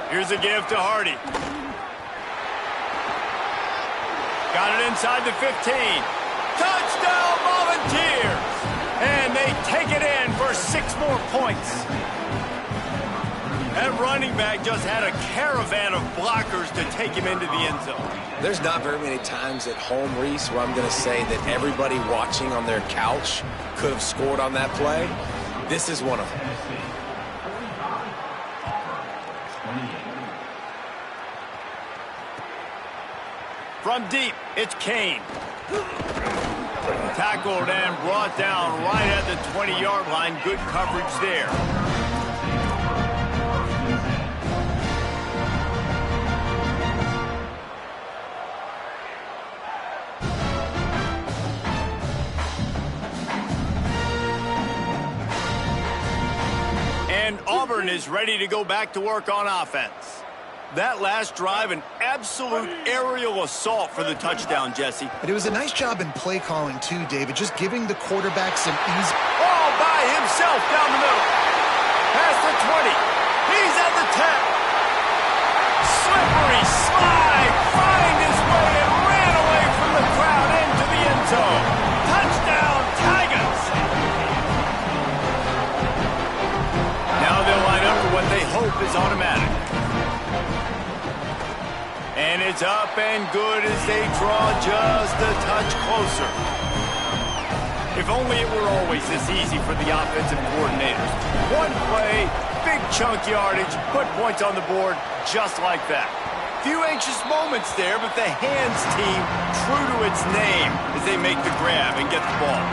Here's a give to Hardy. Got it inside the 15. Touchdown, Volunteers! And they take it in for 6 more points. That running back just had a caravan of blockers to take him into the end zone. There's not very many times at home, Reese, where I'm going to say that everybody watching on their couch could have scored on that play. This is one of them. From deep, it's Kane. Tackled and brought down right at the 20-yard line. Good coverage there. And Auburn is ready to go back to work on offense. That last drive, an absolute aerial assault for the touchdown, Jesse. But it was a nice job in play calling, too, David, just giving the quarterback some easy... All by himself down the middle. Past the 20. He's at the 10. Slippery slide. Find his way and ran away from the crowd into the end zone. Touchdown, Tigers. Now they'll line up for what they hope is automatic. And it's up and good as they draw just a touch closer. If only it were always this easy for the offensive coordinators. One play, big chunk yardage, put points on the board just like that. Few anxious moments there, but the hands team true to its name as they make the grab and get the ball.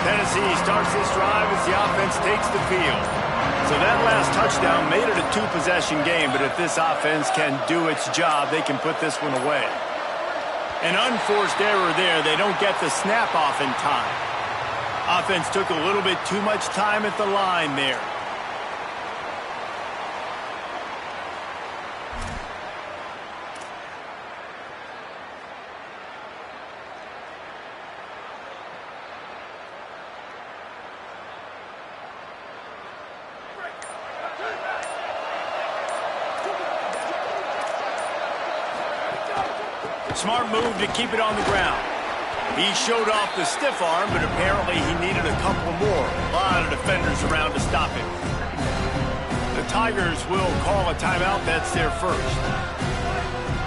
Tennessee starts this drive as the offense takes the field. So that last touchdown made it a 2-possession game, but if this offense can do its job, they can put this one away. An unforced error there. They don't get the snap off in time. Offense took a little bit too much time at the line there. Smart move to keep it on the ground. He showed off the stiff arm, but apparently he needed a couple more. A lot of defenders around to stop him. The Tigers will call a timeout. That's their first.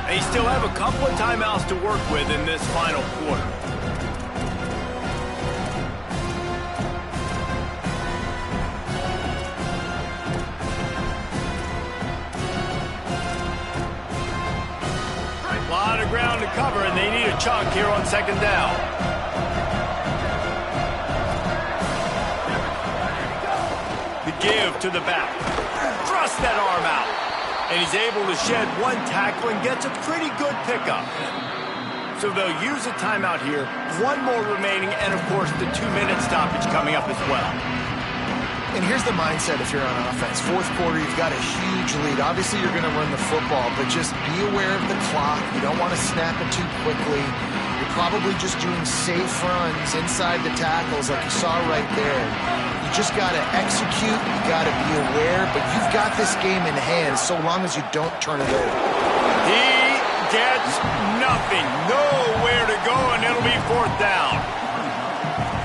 They still have a couple of timeouts to work with in this final quarter. A lot of ground to cover, and they need a chunk here on second down. The give to the back. Thrust that arm out. And he's able to shed one tackle and gets a pretty good pickup. So they'll use a timeout here. One more remaining, and, of course, the 2-minute stoppage coming up as well. And here's the mindset if you're on offense. Fourth quarter, you've got a huge lead. Obviously, you're going to run the football, but just be aware of the clock. You don't want to snap it too quickly. You're probably just doing safe runs inside the tackles like you saw right there. You just got to execute. You got to be aware, but you've got this game in hand so long as you don't turn it over. He gets nothing. Nowhere to go, and it'll be fourth down.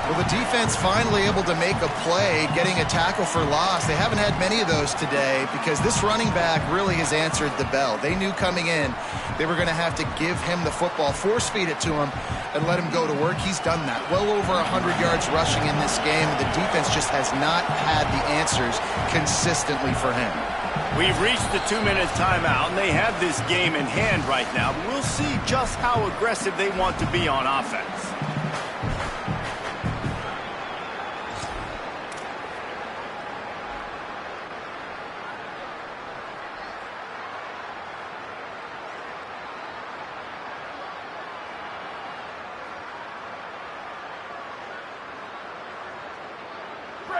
Well, the defense finally able to make a play, getting a tackle for loss. They haven't had many of those today because this running back really has answered the bell. They knew coming in they were going to have to give him the football, force feed it to him, and let him go to work. He's done that. Well over 100 yards rushing in this game. The defense just has not had the answers consistently for him. We've reached the 2-minute timeout, and they have this game in hand right now. But we'll see just how aggressive they want to be on offense.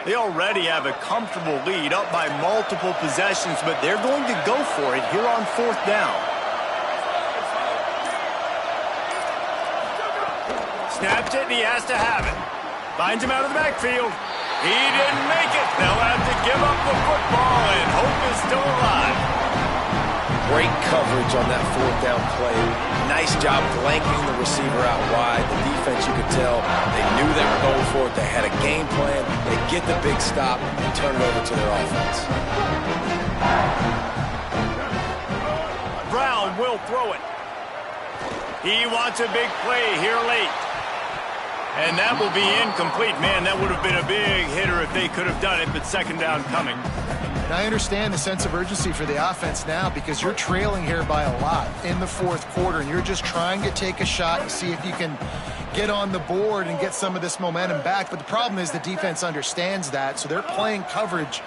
They already have a comfortable lead, up by multiple possessions, but they're going to go for it here on 4th down. Snaps it, and he has to have it. Finds him out of the backfield. He didn't make it. They'll have to give up the football, and hope is still alive. Great coverage on that 4th down play. Nice job blanking the receiver out wide. The defense, you could tell, they knew they were going for it. They had a game plan. They get the big stop and turn it over to their offense. Brown will throw it. He wants a big play here late. And that will be incomplete. Man, that would have been a big hitter if they could have done it, but 2nd down coming. I understand the sense of urgency for the offense now because you're trailing here by a lot in the 4th quarter, and you're just trying to take a shot and see if you can get on the board and get some of this momentum back. But the problem is the defense understands that, so they're playing coverage,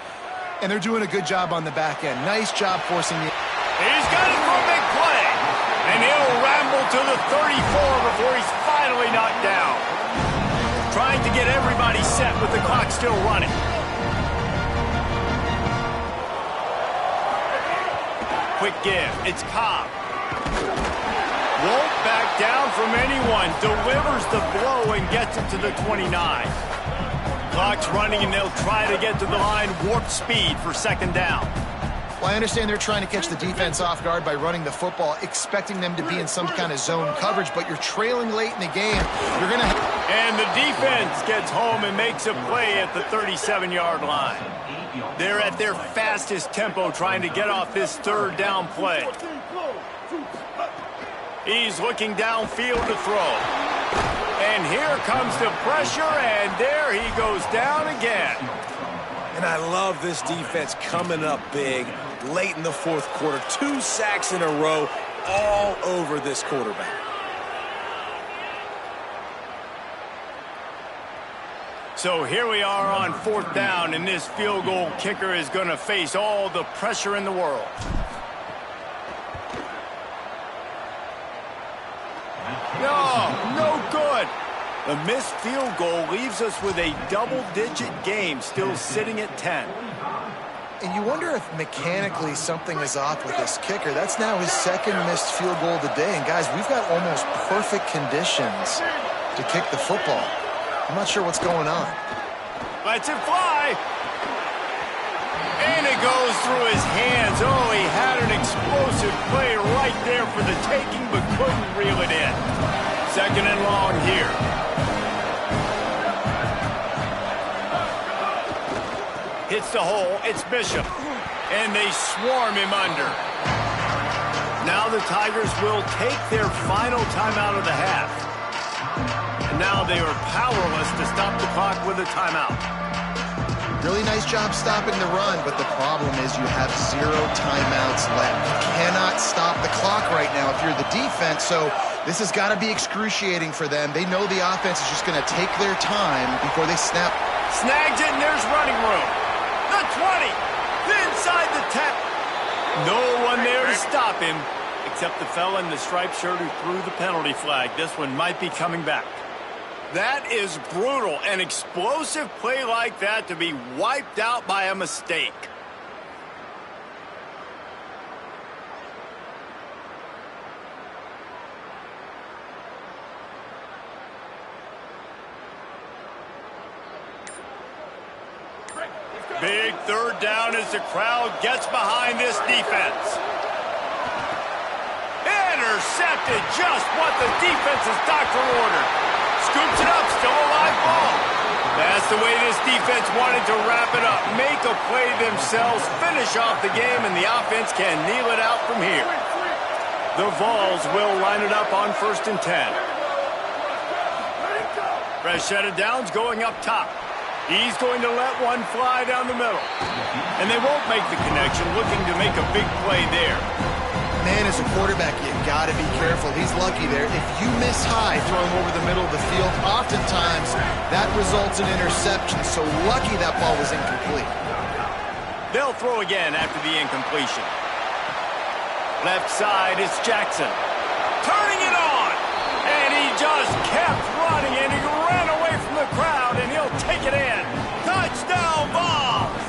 and they're doing a good job on the back end. Nice job forcing the... He's got it for a big play, and he'll ramble to the 34 before he's finally knocked down. Trying to get everybody set with the clock still running. Quick give. It's Cobb. Won't back down from anyone. Delivers the blow and gets it to the 29. Clock's running, and they'll try to get to the line. Warp speed for 2nd down. Well, I understand they're trying to catch the defense off guard by running the football, expecting them to be in some kind of zone coverage, but you're trailing late in the game. You're going to... And the defense gets home and makes a play at the 37-yard line. They're at their fastest tempo trying to get off this 3rd down play. He's looking downfield to throw. And here comes the pressure, and there he goes down again. And I love this defense coming up big late in the 4th quarter. 2 sacks in a row all over this quarterback. So here we are on 4th down, and this field goal kicker is going to face all the pressure in the world. No good. The missed field goal leaves us with a double-digit game still sitting at 10. And you wonder if mechanically something is off with this kicker. That's now his 2nd missed field goal today. And guys, we've got almost perfect conditions to kick the football. I'm not sure what's going on. Lets it fly. And it goes through his hands. Oh, he had an explosive play right there for the taking, but couldn't reel it in. 2nd and long here. Hits the hole. It's Bishop. And they swarm him under. Now the Tigers will take their final timeout of the half. And now they are powerless to stop the clock with a timeout. Really nice job stopping the run, but the problem is you have 0 timeouts left. You cannot stop the clock right now if you're the defense, so this has got to be excruciating for them. They know the offense is just going to take their time before they snap. Snags it, and there's running room. The 20, inside the 10. No one there to stop him, except the fella in the striped shirt who threw the penalty flag. This one might be coming back. That is brutal. An explosive play like that to be wiped out by a mistake. Big 3rd down as the crowd gets behind this defense. Intercepted, just what the defense's doctor ordered. Scoops it up, still a live ball. That's the way this defense wanted to wrap it up. Make a play themselves, finish off the game, and the offense can kneel it out from here. The Vols will line it up on 1st and 10. Fresh set of downs going up top. He's going to let one fly down the middle. And they won't make the connection, looking to make a big play there. Man, as a quarterback, you got to be careful. He's lucky there. If you miss high throwing over the middle of the field, oftentimes that results in interception. So lucky that ball was incomplete. They'll throw again after the incompletion. Left side is Jackson. Turning it on. And he just kept running, and he ran away from the crowd, and he'll take it in. Touchdown, Vols!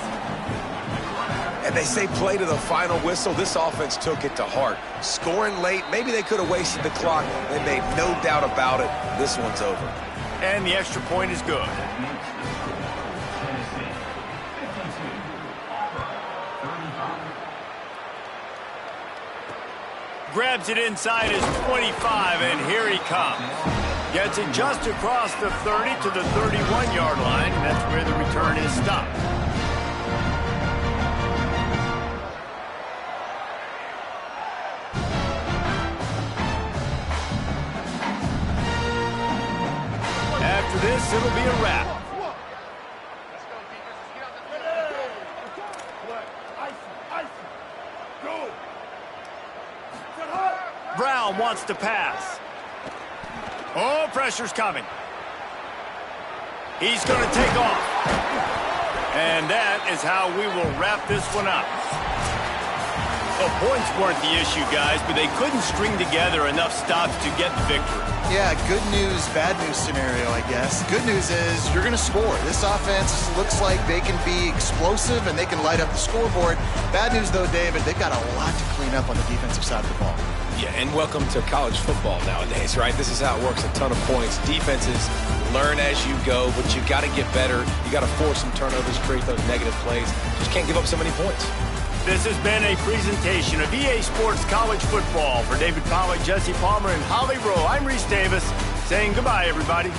And they say play to the final whistle. This offense took it to heart. Scoring late, maybe they could have wasted the clock. They made no doubt about it. This one's over. And the extra point is good. Grabs it inside his 25, and here he comes. Gets it just across the 30 to the 31-yard line, and that's where the return is stopped. After this, it'll be a wrap. Brown wants to pass. Oh, pressure's coming. He's going to take off. And that is how we will wrap this one up. Well, points weren't the issue, guys, but they couldn't string together enough stops to get the victory. Yeah, good news, bad news scenario, I guess. Good news is you're going to score. This offense looks like they can be explosive and they can light up the scoreboard. Bad news, though, David, they've got a lot to clean up on the defensive side of the ball. Yeah, and welcome to college football nowadays, right? This is how it works, a ton of points. Defenses learn as you go, but you got to get better. You got to force some turnovers, create those negative plays. Just can't give up so many points. This has been a presentation of EA Sports College Football. For David Pollack, Jesse Palmer, and Holly Rowe, I'm Reese Davis, saying goodbye, everybody.